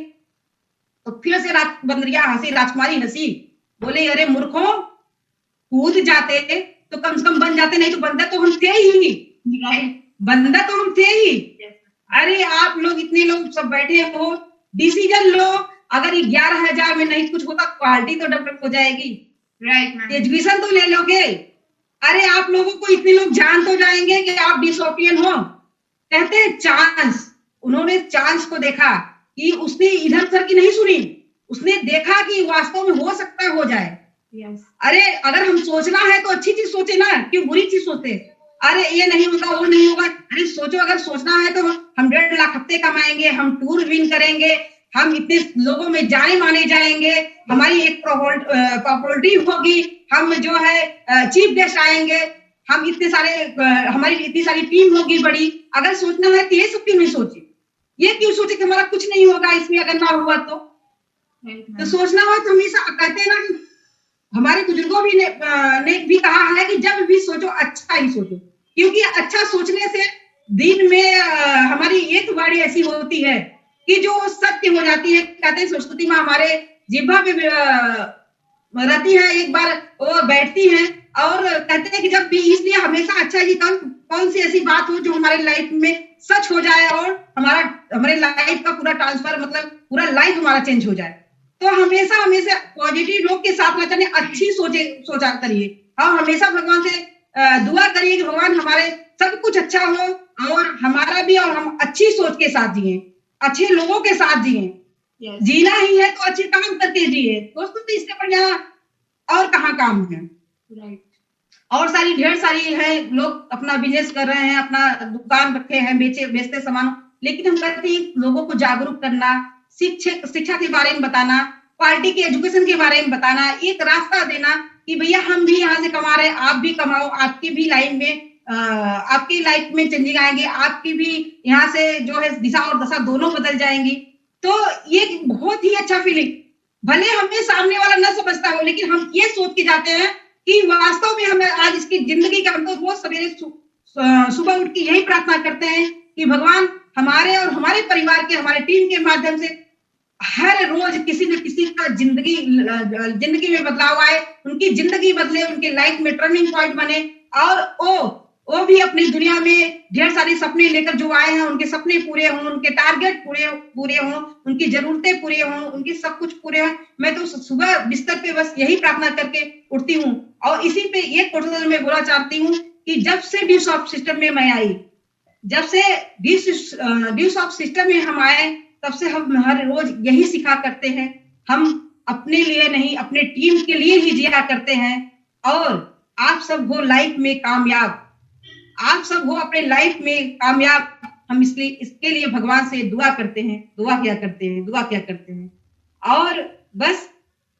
तो फिर से बंदरिया हंसी, राजकुमारी हंसी, बोले अरे मूर्खों, कूद जाते तो कम से कम बन जाते, नहीं तो बंदर तो हम थे ही, बंदर तो हम थे ही। अरे आप लोग इतने लोग सब बैठे हो, डिसीजन लो, अगर 11,000 में नहीं कुछ होता क्वालिटी तो डेवलप हो जाएगी, राइट, एजुकेशन तो ले लोगे। अरे आप लोगों को इतने लोग जान तो जाएंगे कि आप डिसोपियन हो। कहते हैं चांस, उन्होंने चांस को देखा कि उसने इधर उधर की नहीं सुनी, उसने देखा कि वास्तव में हो सकता हो जाए। अरे अगर हम सोचना है तो अच्छी चीज सोचे ना, क्यों बुरी चीज सोचते? अरे ये नहीं होगा, वो नहीं होगा, अरे सोचो, अगर सोचना है तो हम 1.5 लाख हफ्ते कमाएंगे, हम टूर विन करेंगे, हम इतने लोगों में जाने माने जाएंगे, हमारी एक पॉपुलरिटी होगी, हम जो है चीफ गेस्ट आएंगे, हम इतने सारे हमारी इतनी सारी टीम होगी बड़ी। अगर सोचना है तो ये सब क्यों नहीं सोचे? ये क्यों सोचे कि हमारा कुछ नहीं होगा इसमें अगर ना हुआ तो सोचना हो तो हमेशा कहते हैं ना, हमारे बुजुर्गों भी ने भी कहा है कि जब भी सोचो अच्छा ही सोचो, क्योंकि अच्छा सोचने से दिन में हमारी एक वाणी ऐसी होती है कि जो सत्य हो जाती है। कहते हैं सरस्वती माँ हमारे जिह्वा पे रहती है, एक बार वो बैठती हैं और कहते हैं कि जब भी, इसलिए हमेशा अच्छा है कि कौन सी ऐसी बात हो जो हमारे लाइफ में सच हो जाए और हमारे लाइफ का पूरा ट्रांसफर, मतलब पूरा लाइफ हमारा चेंज हो जाए। तो हमेशा हमेशा पॉजिटिव लोग के साथ रहते, अच्छी सोचा करिए, और हमेशा भगवान से दुआ करिए कि भगवान हमारे सब कुछ अच्छा हो और हमारा भी, और हम अच्छी सोच के साथ जिए, अच्छे लोगों के साथ जिए। जीना ही है तो अच्छे काम करके जिए दोस्तों, तो इससे बढ़िया और कहाँ काम है, राइट। और सारी ढेर सारी है, लोग अपना बिजनेस कर रहे हैं, अपना दुकान रखे हैं, बेचते सामान, लेकिन हम कहते हैं लोगों को जागरूक करना, शिक्षा के बारे में बताना, क्वालिटी के एजुकेशन के बारे में बताना, एक रास्ता देना कि भैया हम भी यहाँ से कमा रहे हैं, आप भी कमाओ, आपकी भी लाइफ में आपकी लाइफ में चेंजिंग आएंगे, आपकी भी यहाँ से जो है दिशा और दशा दोनों बदल जाएंगी। तो ये बहुत ही अच्छा फीलिंग, भले हमें सामने वाला न समझता हो, लेकिन हम ये सोच के जाते हैं कि वास्तव में हमें आज इसकी जिंदगी का, हम तो रोज सवेरे सुबह उठ के यही प्रार्थना करते हैं कि भगवान हमारे और हमारे परिवार के, हमारे टीम के माध्यम से हर रोज किसी न किसी का जिंदगी में बदलाव आए, उनकी जिंदगी बदले, उनके लाइफ में टर्निंग पॉइंट बने, और वो भी अपनी दुनिया में ढेर सारे सपने लेकर जो आए हैं, उनके सपने पूरे हों, उनके टारगेट पूरे हों, उनकी जरूरतें पूरे हों, उनकी सब कुछ पूरे हों। मैं तो सुबह बिस्तर पे बस यही प्रार्थना करके उठती हूँ, और इसी पे एक क्वेश्चन में बोलना चाहती हूँ कि जब से ड्यूस ऑफ सिस्टम में मैं आई, जब से ड्यूस ऑफ सिस्टम में हम आए, तब से हम हर रोज यही सिखा करते हैं, हम अपने लिए नहीं अपने टीम के लिए ही जिया करते हैं, और आप सब हो लाइफ में कामयाब, आप सब हो अपने लाइफ में कामयाब। हम इसके लिए भगवान से दुआ करते हैं, दुआ क्या करते हैं। और बस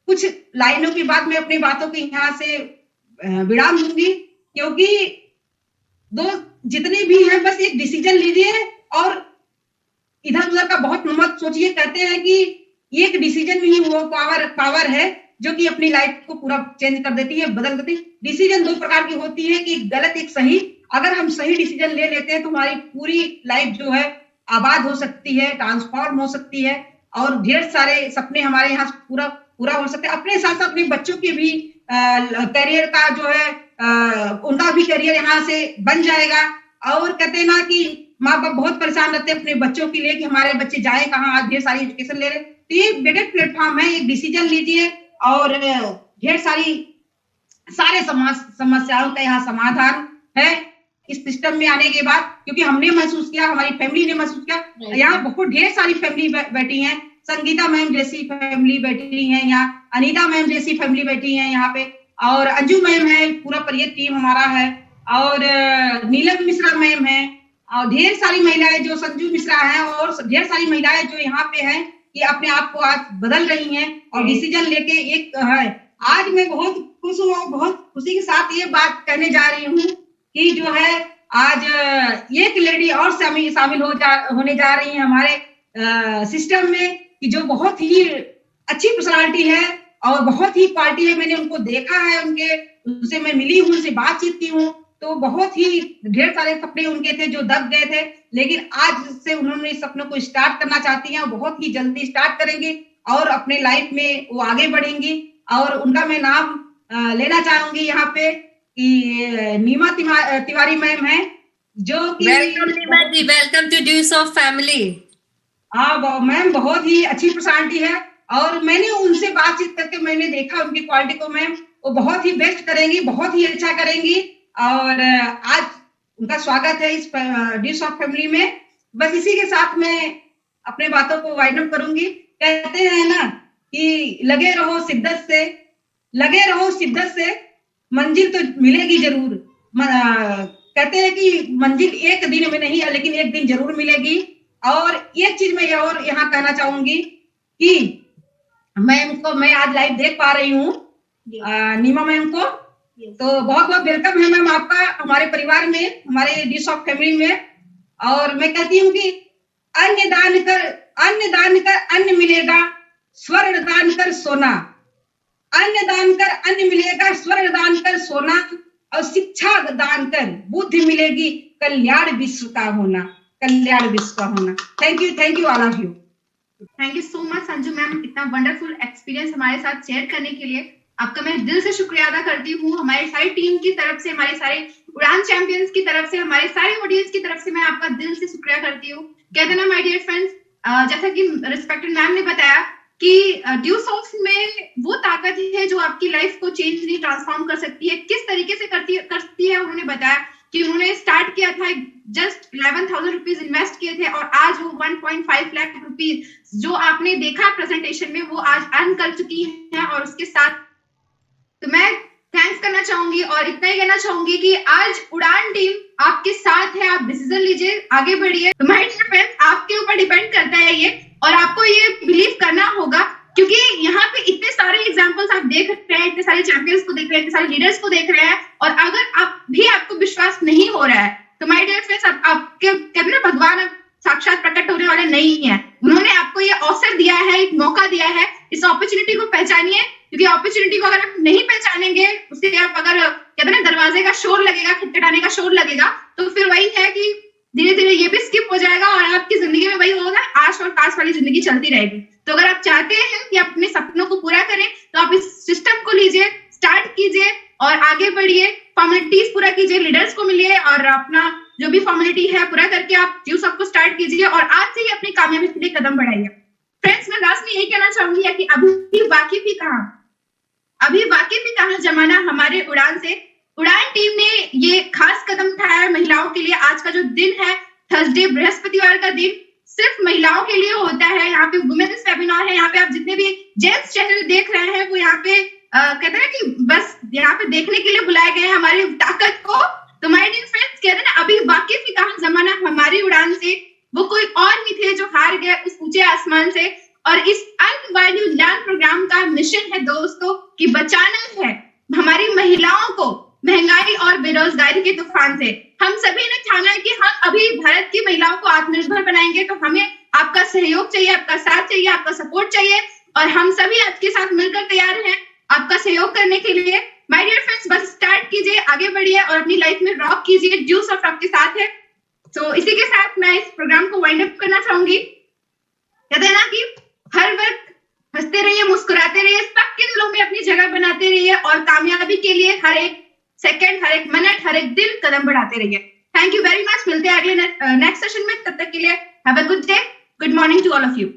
कुछ लाइनों के बाद मैं अपनी बातों को यहाँ से विराम दूंगी, क्योंकि जितने भी हैं बस एक डिसीजन लीजिए और इधर उधर का बहुत मत सोचिए। कहते हैं कि एक डिसीजन में ही वो पावर है जो कि अपनी लाइफ को पूरा चेंज कर देती है, बदल देती है। डिसीजन 2 प्रकार की होती है, कि गलत एक सही। अगर हम सही डिसीजन ले लेते हैं तो हमारी पूरी लाइफ जो है आबाद हो सकती है, ट्रांसफॉर्म हो सकती है, और ढेर सारे सपने हमारे यहाँ पूरा हो सकता है। अपने साथ साथ अपने बच्चों के भी करियर का जो है उनका भी करियर यहाँ से बन जाएगा। और कहते हैं ना कि माँ बाप बहुत परेशान रहते हैं अपने बच्चों के लिए कि हमारे बच्चे जाए कहाँ, आज ढेर सारी एजुकेशन ले रहे। तो ये बेटर प्लेटफॉर्म है, एक डिसीजन लीजिए और ढेर सारे समस्याओं का यहाँ समाधान है इस सिस्टम में आने के बाद। क्योंकि हमने महसूस किया, हमारी फैमिली ने महसूस किया, यहाँ बहुत ढेर सारी फैमिली बैठी हैं संगीता मैम जैसी फैमिली बैठी है यहाँ, अनीता मैम जैसी फैमिली बैठी है यहाँ पे, और अंजू मैम है, पूरा परियत टीम हमारा है, और नीलम मिश्रा मैम है, और ढेर सारी महिलाएं जो संजू मिश्रा है, और ढेर सारी महिलाएं जो यहाँ पे हैं, कि अपने आप को आज बदल रही हैं और डिसीजन लेके एक है। आज मैं बहुत खुश हूँ और बहुत खुशी के साथ ये बात कहने जा रही हूँ कि जो है आज एक लेडी और शामिल होने जा रही है हमारे सिस्टम में, कि जो बहुत ही अच्छी पर्सनालिटी है और बहुत ही क्वालिटी है। मैंने उनको देखा है, उनसे मैं मिली हूँ, उनसे बातचीत की हूँ, तो बहुत ही ढेर सारे सपने उनके थे जो दब गए थे, लेकिन आज से उन्होंने इस सपनों को स्टार्ट करना चाहती हैं और बहुत ही जल्दी स्टार्ट करेंगे और अपने लाइफ में वो आगे बढ़ेंगी। और उनका मैं नाम लेना चाहूंगी यहाँ पे कि नीमा तिवारी मैम है, जो कि welcome Neema ji, welcome to dues of family. हाँ मैम, बहुत ही अच्छी पर्सनालिटी है और मैंने उनसे बातचीत करके मैंने देखा उनकी क्वालिटी को। मैम वो बहुत ही बेस्ट करेंगी, बहुत ही अच्छा करेंगी, और आज उनका स्वागत है इस ड्यूस ऑफ फैमिली में। बस इसी के साथ मैं अपने बातों को वाइंड अप करूंगी। कहते हैं ना कि लगे रहो शिद्दत से मंजिल तो मिलेगी जरूर। कहते हैं कि मंजिल एक दिन में नहीं है, लेकिन एक दिन जरूर मिलेगी। और एक चीज मैं और यहाँ कहना चाहूंगी कि मैं आज लाइव देख पा रही हूँ नीमा मैम को, तो बहुत बहुत वेलकम है मैम आपका हमारे परिवार में, हमारे ड्यूस ऑफ फैमिली में। और मैं कहती हूँ कि अन्न दान कर अन्न मिलेगा, स्वर्ण दान कर सोना। अन्न दान कर अन्न मिलेगा, स्वर्ण दान कर सोना, और शिक्षा दान कर बुद्धि मिलेगी, कल्याण विश्व का होना। Thank you all of you. Thank you so much Sanju ma'am, इतना वंडरफुल एक्सपीरियंस हमारे साथ शेयर करने के लिए आपका मैं दिल से शुक्रिया अदा करती हूँ। हमारी सारी टीम की तरफ से, हमारे सारे उड़ान चैंपियंस की तरफ से, हमारे सारे ऑडियंस की तरफ से मैं आपका दिल से शुक्रिया करती हूँ। कहते ना माय डियर फ्रेंड्स, जैसा कि रिस्पेक्टेड मैम ने बताया कि ड्यूस ऑफ में वो ताकत है जो आपकी लाइफ को चेंज नहीं ट्रांसफॉर्म कर सकती है। किस तरीके से करती है उन्होंने बताया कि उन्होंने स्टार्ट किया था, जस्ट 11,000 रुपीज इन्वेस्ट किए थे और आज वो 1.5 लाख रुपीज जो आपने देखा प्रेजेंटेशन में वो आज अर्न कर चुकी है। और उसके साथ तो मैं थैंक्स करना चाहूंगी और इतना ही कहना चाहूंगी कि आज उड़ान टीम आपके साथ है। आप डिसीजन लीजिए, आगे बढ़िए। तो माय डियर फ्रेंड्स, आपके ऊपर डिपेंड करता है ये, और आपको ये बिलीव करना होगा, क्योंकि यहाँ पे इतने सारे एग्जांपल्स आप देख रहे हैं, इतने सारे चैंपियंस को देख रहे हैं, इतने सारे लीडर्स को देख रहे हैं, और अगर आपको विश्वास नहीं हो रहा है तो माय डियर फ्रेंड्स, आपके कहते हैं भगवान अब साक्षात प्रकट होने वाले नहीं है। उन्होंने आपको ये अवसर दिया है, एक मौका दिया है, इस अपॉर्चुनिटी को पहचानिए, क्योंकि अपॉर्चुनिटी को अगर आप नहीं पहचानेंगे, उससे आप अगर कहते हैं दरवाजे का शोर लगेगा, खटखटाने का शोर लगेगा, तो फिर वही है कि धीरे धीरे ये भी स्किप हो जाएगा और आपकी जिंदगी में वही होगा, आश और पास वाली जिंदगी चलती रहेगी। तो अगर आप चाहते हैं कि अपने सपनों को पूरा करें तो आप इस सिस्टम को लीजिए, स्टार्ट कीजिए और आगे बढ़िए, फॉर्मेलिटीज पूरा कीजिए, लीडर्स को मिलिए और अपना जो भी फॉर्मेलिटी है पूरा करके आप ड्यूस ऑफ को स्टार्ट कीजिए और आज से ही अपनी कामयाबी के लिए कदम बढ़ाइए। फ्रेंड्स, मैं लास्ट में यही कहना चाहूंगी कि अभी वाकिफ भी कहाँ जमाना हमारे उड़ान से। उड़ान टीम ने ये खास कदम उठाया महिलाओं के लिए। आज का जो दिन है थर्सडे, बृहस्पतिवार का दिन सिर्फ महिलाओं के लिए होता है। यहाँ पे वुमेन्स वेबिनार है, यहाँ पे आप जितने भी जेंट्स चैनल देख रहे हैं वो यहाँ पे कहते हैं कि बस यहाँ पे देखने के लिए बुलाए गए हैं हमारी ताकत को। तो माय डियर फ्रेंड्स, कहते हैं ना अभी वाकिफ ही कहाँ जमाना हमारी उड़ान से, वो कोई और नहीं थे जो हार गए उस ऊंचे आसमान से। और इस earn while you learn program का मिशन है दोस्तों कि बचाना है हमारी महिलाओं को महंगाई और बेरोजगारी के तूफान से। हम सभी ने ठाना है कि हम अभी भारत की महिलाओं को आत्मनिर्भर बनाएंगे, तो हमें आपका सहयोग चाहिए, आपका साथ चाहिए, आपका सपोर्ट चाहिए, और हम सभी आपके साथ मिलकर तैयार हैं आपका सहयोग करने के लिए। माय डियर फ्रेंड्स, बस स्टार्ट कीजिए, आगे बढ़िए और अपनी लाइफ में रॉक कीजिए। ड्यूस ऑफ आपके साथ है। तो इसी के साथ मैं इस प्रोग्राम को वाइंड अप करना चाहूंगी। कहते हैं ना कि हर वक्त हंसते रहिए, मुस्कुराते रहिए, सबके दिलों में अपनी जगह बनाते रहिए और कामयाबी के लिए हर एक सेकंड, हर एक मिनट, हर एक दिन कदम बढ़ाते रहिए। Thank you very much. मिलते हैं अगले नेक्स्ट सेशन में। तब तक के लिए have a good day, good morning to all of you.